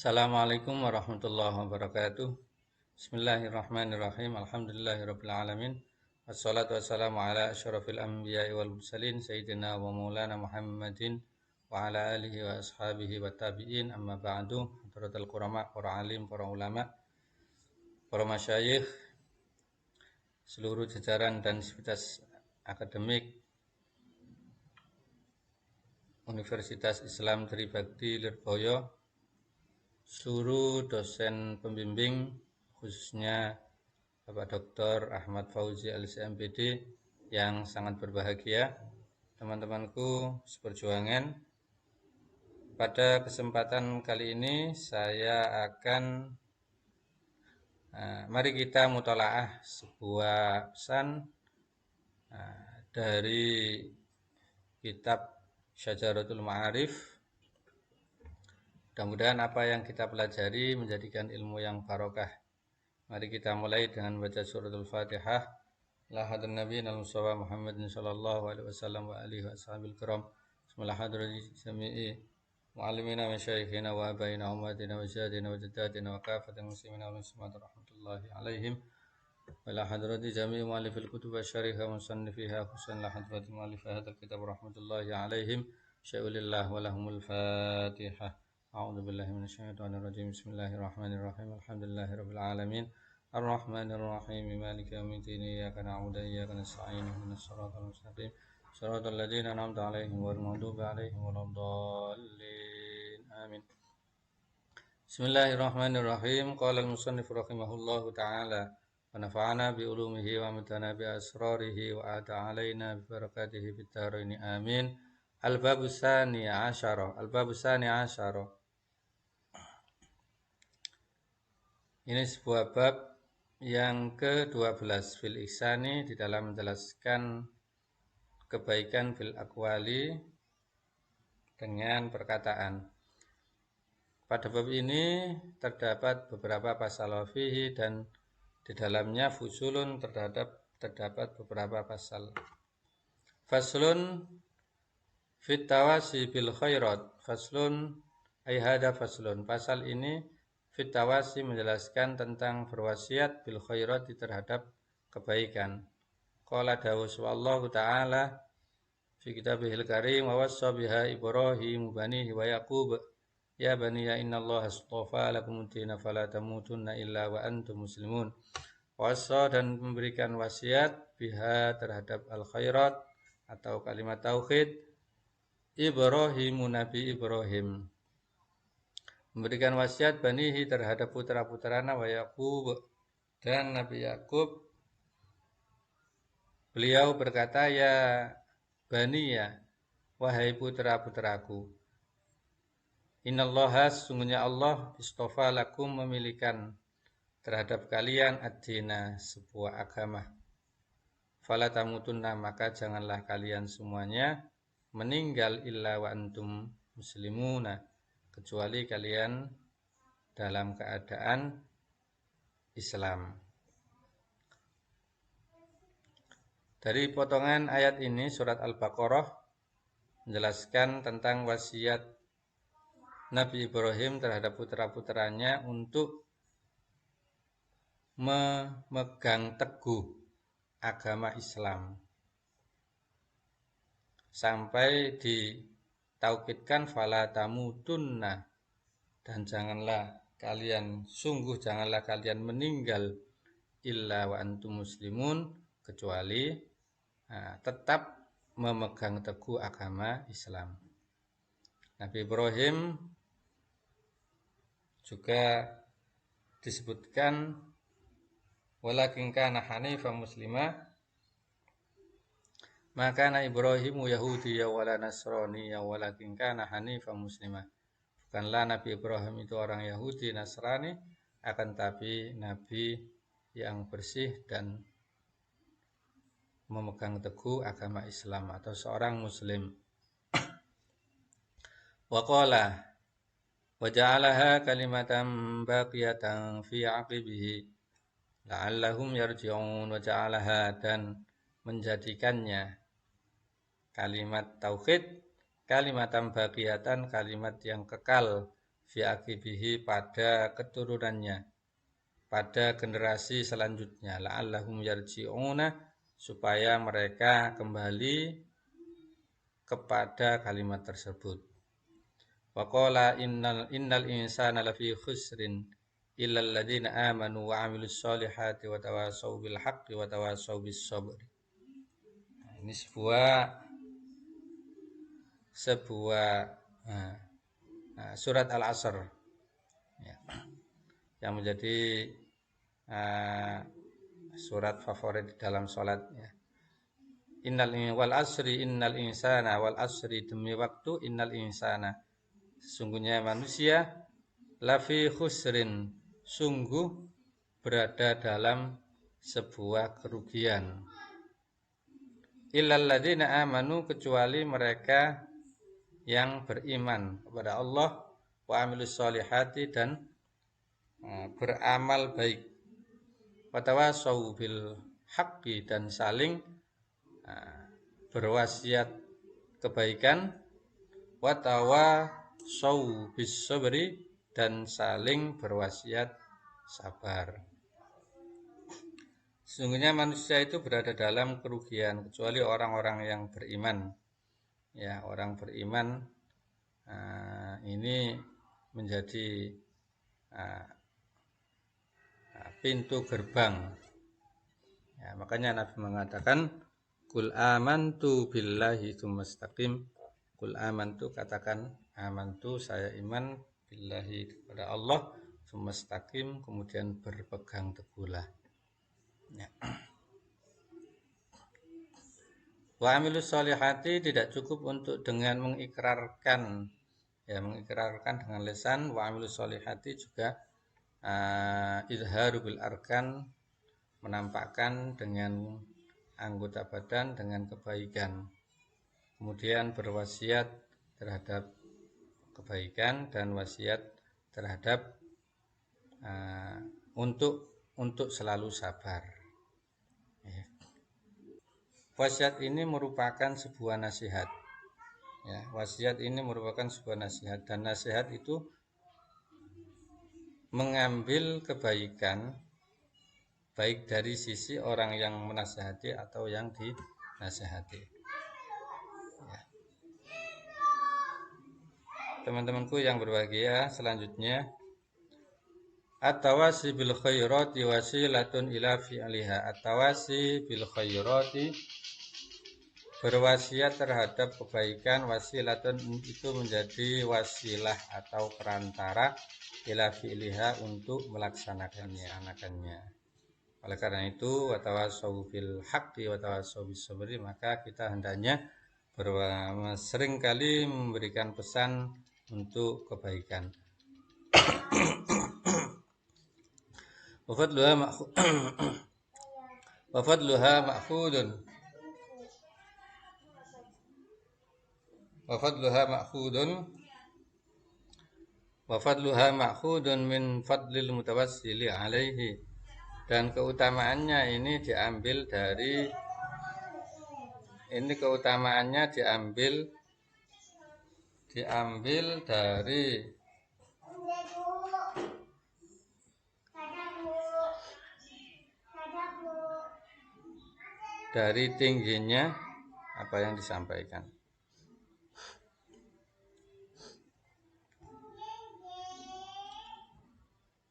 Assalamualaikum warahmatullahi wabarakatuh. Bismillahirrahmanirrahim. Alhamdulillahirabbil alamin. Wassalatu wassalamu ala asyrafil anbiya'i wal mursalin sayyidina wa maulana Muhammadin wa ala alihi wa ashabihi wa tabi'in. Amma ba'du. Hadratul qurama, para alim, para ulama, para masyayikh, seluruh jajaran dan sivitas akademik Universitas Islam Tribakti Lirboyo, seluruh dosen pembimbing, khususnya Bapak Dr. Ahmad Fauzi LCMPD yang sangat berbahagia, teman-temanku seperjuangan. Pada kesempatan kali ini saya akan mari kita mutolaah sebuah pesan dari kitab Syajaratul Ma'arif. Mudah-mudahan apa yang kita pelajari menjadikan ilmu yang barokah. Mari kita mulai dengan baca suratul Fatihah. La hadran nabiyina al-mustafa Muhammadin sallallahu alaihi wasallam wa alihi wa ashabil kiram. Bismillah hadrati jami'i muallimina wa masyayikhina wa abaina ummatina wa jadina wa jaddatina wa kafatil muslimina wal muslimat rahmatullahi alaihim. Wa la hadrati jami'i muallifil kutub wa syariha wa musannifiha khususan la hadrati muallif hadal kitab rahmatullahi alaihim. Syai'ulillah wa lahumul Fatihah. A'udzu billahi minasyaitonir rajim. Bismillahirrahmanirrahim. Alhamdulillahirabbil alamin. Ar-Rahmanir Rahim. Maliki yaumiddin. Iyyaka na'budu wa iyyaka nasta'in. Ihdinas siratal mustaqim. Shiratal ladzina an'amta 'alaihim ghairil maghdubi 'alaihim waladdallin. Amin. Bismillahirrahmanirrahim. Qala al-musannif rahimahullahu ta'ala wa nafa'ana bi ulumihi wa amatana bi asrarihi wa ata 'alaina bi barakatihi fid dharain. Amin. Al-babu tsani asyara. Al-babu tsani asyara. Ini sebuah bab yang ke-12 fil ihsani, di dalam menjelaskan kebaikan fil aqwali dengan perkataan. Pada bab ini terdapat beberapa pasal fihi dan di dalamnya fusulun terdapat beberapa pasal. Faslun fit tawasi bil khairat. Faslun ay hada faslun. Pasal ini fit tawasi menjelaskan tentang berwasiat bil khairati terhadap kebaikan. Qala dawus wallahu ta'ala fi kitabihil karim wa wassa biha Ibrahim banihi wa Yaqub ya bani ya innallaha astafa lakum ad-dina fala tamutunna illa wa antum muslimun. Wassa dan memberikan wasiat biha terhadap al khairat atau kalimat tauhid Ibrahim, Nabi Ibrahim memberikan wasiat banihi terhadap putra-putrana wa Yaqub dan Nabi Yaqub. Beliau berkata, ya bani ya, wahai putra-putraku, innallaha sesungguhnya Allah istofa lakum memilihkan terhadap kalian ad-dina sebuah agama. Fala tamutunna maka janganlah kalian semuanya meninggal illa wa antum muslimuna kecuali kalian dalam keadaan Islam. Dari potongan ayat ini surat Al-Baqarah menjelaskan tentang wasiat Nabi Ibrahim terhadap putra-putranya untuk memegang teguh agama Islam. Sampai ditaukidkan fala tamutunna, dan janganlah kalian meninggal illa wa antum muslimun kecuali tetap memegang teguh agama Islam. Nabi Ibrahim juga disebutkan walakin kana hanifan muslimah. Maka Ibrahimu Yahudi wala Nasrani walakin kana hanifan muslimah. Bukanlah Nabi Ibrahim itu orang Yahudi Nasrani, akan tapi Nabi yang bersih dan memegang teguh agama Islam atau seorang Muslim. Wa qala wa ja'alaha kalimatan baqiyatan fi 'aqibihi la'allahum yarji'un. Wa ja'alaha dan menjadikannya kalimat tauhid kalimatan baqiyatan kalimat yang kekal fi akibihi pada keturunannya, pada generasi selanjutnya, la'allahum yarji'una supaya mereka kembali kepada kalimat tersebut. Wa qala innal insana lafi khusrin illal ladzina amanu wa 'amilus solihati wa tawassaw bil haqqi wa tawassaw bis sabr. Ini sebuah surat Al-Asr ya, yang menjadi surat favorit di dalam salat ya. Wal asri innal insana wal asri demi waktu innal insana sesungguhnya manusia lafi khusrin sungguh berada dalam sebuah kerugian. Illal ladzina amanu kecuali mereka yang beriman kepada Allah wa amilus solihati dan beramal baik. Wa tawassaw bil haqqi dan saling berwasiat kebaikan, wa tawassaw bis sabri dan saling berwasiat sabar. Sesungguhnya manusia itu berada dalam kerugian kecuali orang-orang yang beriman. Ya, orang beriman ini menjadi pintu gerbang. Ya, makanya Nabi mengatakan Qul amantu billahi tsumastaqim. Qul amantu katakan amantu saya iman billahi kepada Allah tsumastaqim kemudian berpegang teguhlah. Ya. Wa amilus solihati tidak cukup untuk dengan mengikrarkan dengan lisan. Wa amilus solihati juga izharu bil arkan menampakkan dengan anggota badan dengan kebaikan. Kemudian berwasiat terhadap kebaikan dan wasiat terhadap untuk selalu sabar. Wasiat ini merupakan sebuah nasihat. Ya, wasiat ini merupakan sebuah nasihat dan nasihat itu mengambil kebaikan baik dari sisi orang yang menasihati atau yang dinasihati. Ya. Teman-temanku yang berbahagia, selanjutnya at-tawasi bil khairati wasilatun ila fi'liha. At-tawasi bil khairati berwasiat terhadap kebaikan, wasilatun itu menjadi wasilah atau perantara ila fi'liha untuk melaksanakannya. Oleh karena itu watawassaw bil haqqi watawassaw bis sabri, maka kita hendaknya sering kali memberikan pesan untuk kebaikan. Wa fadluha ma'khudun wa fadluha ma'khudun min fadlil mutawassili alaihi, dan keutamaannya ini diambil dari dari tingginya apa yang disampaikan.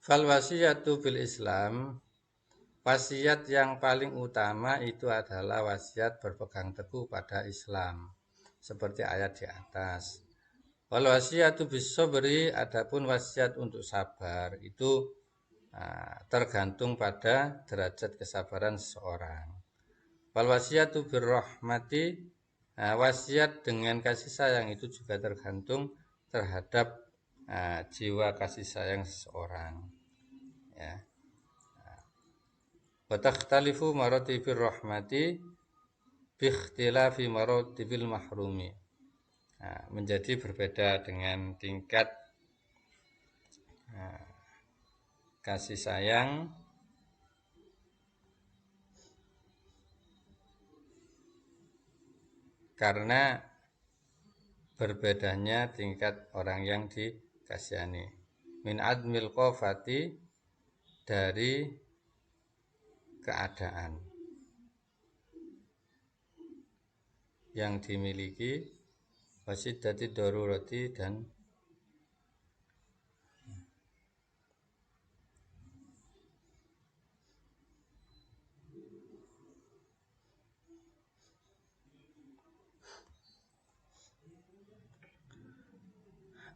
Fal wasiyatu bil Islam, wasiat yang paling utama itu adalah wasiat berpegang teguh pada Islam, seperti ayat di atas. Wal wasiyatu bis sabri, adapun wasiat untuk sabar itu tergantung pada derajat kesabaran seseorang. Wal wasiyatu bir rahmati, wasiat dengan kasih sayang itu juga tergantung terhadap jiwa kasih sayang seseorang. Ya. Wa takhtalifu maratibir rahmati bi ikhtilafi maratibil mahrumi. Menjadi berbeda dengan tingkat kasih sayang karena berbedanya tingkat orang yang kasihani. Min admil qafati, dari keadaan yang dimiliki, wasiddati darurati, dan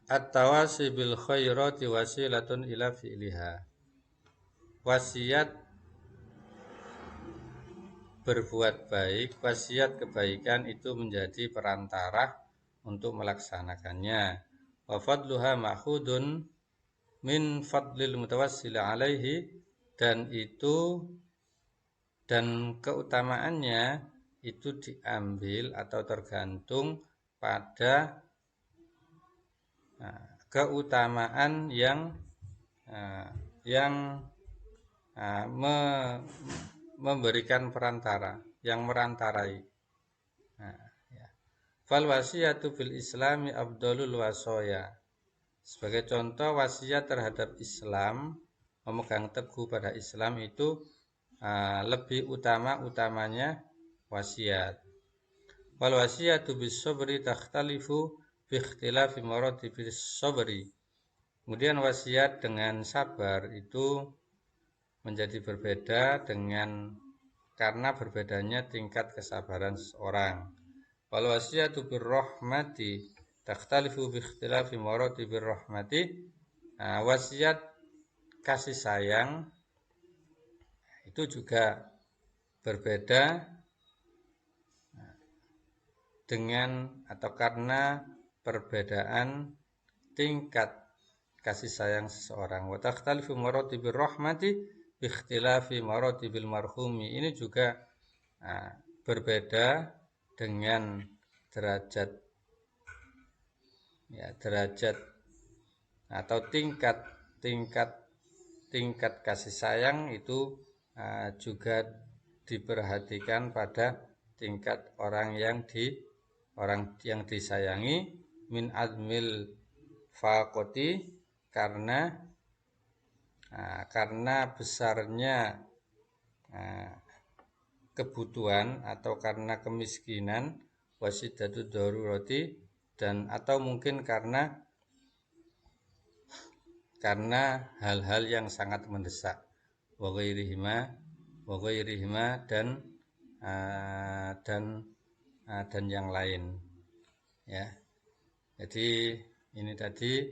at-tawasi bil khairati wasilatun ila fi'liha. Wasiat berbuat baik, wasiat kebaikan itu menjadi perantara untuk melaksanakannya. Wa fadluha ma'khudun min fadlil mutawassil alaihi, dan keutamaannya itu diambil atau tergantung pada keutamaan yang memberikan perantara, yang merantarai. Fal wasiyatu fil islami afdalul wasoya. Sebagai contoh, wasiat terhadap Islam, memegang teguh pada Islam itu lebih utamanya wasiat. Wal wasiyatu bis sabri takhtalifu bi ikhtilafi maratibis sabri. Kemudian wasiat dengan sabar itu menjadi berbeda karena berbedanya tingkat kesabaran seseorang. Wal wasiyatu bir rahmati takhtalifu bi ikhtilafi maratibir rahmati. Wasiat kasih sayang itu juga berbeda karena perbedaan tingkat kasih sayang seseorang. Wa takhtalifu maratibir rahmati bi ikhtilafi maratibil marhumi. Ini juga berbeda dengan derajat atau tingkat kasih sayang itu juga diperhatikan pada tingkat orang yang disayangi, min admil faqoti, karena besarnya kebutuhan atau karena kemiskinan, wasiddatu darurati, dan atau mungkin karena hal-hal yang sangat mendesak, wa ghairihima, dan yang lain, ya. Jadi ini tadi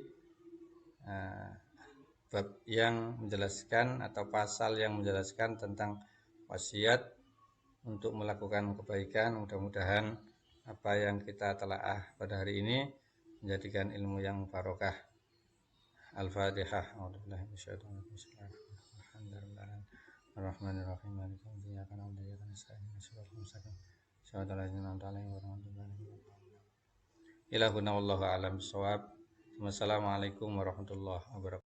bab yang menjelaskan atau pasal yang menjelaskan tentang wasiat untuk melakukan kebaikan. Mudah-mudahan apa yang kita telaah pada hari ini menjadikan ilmu yang barokah. Al-Fatihah. A'udzubillahi minasyaitonir rajim. Bismillahirrahmanirrahim. Ilahuna wallahu a'lam bishawab. Wassalamualaikum warahmatullahi wabarakatuh.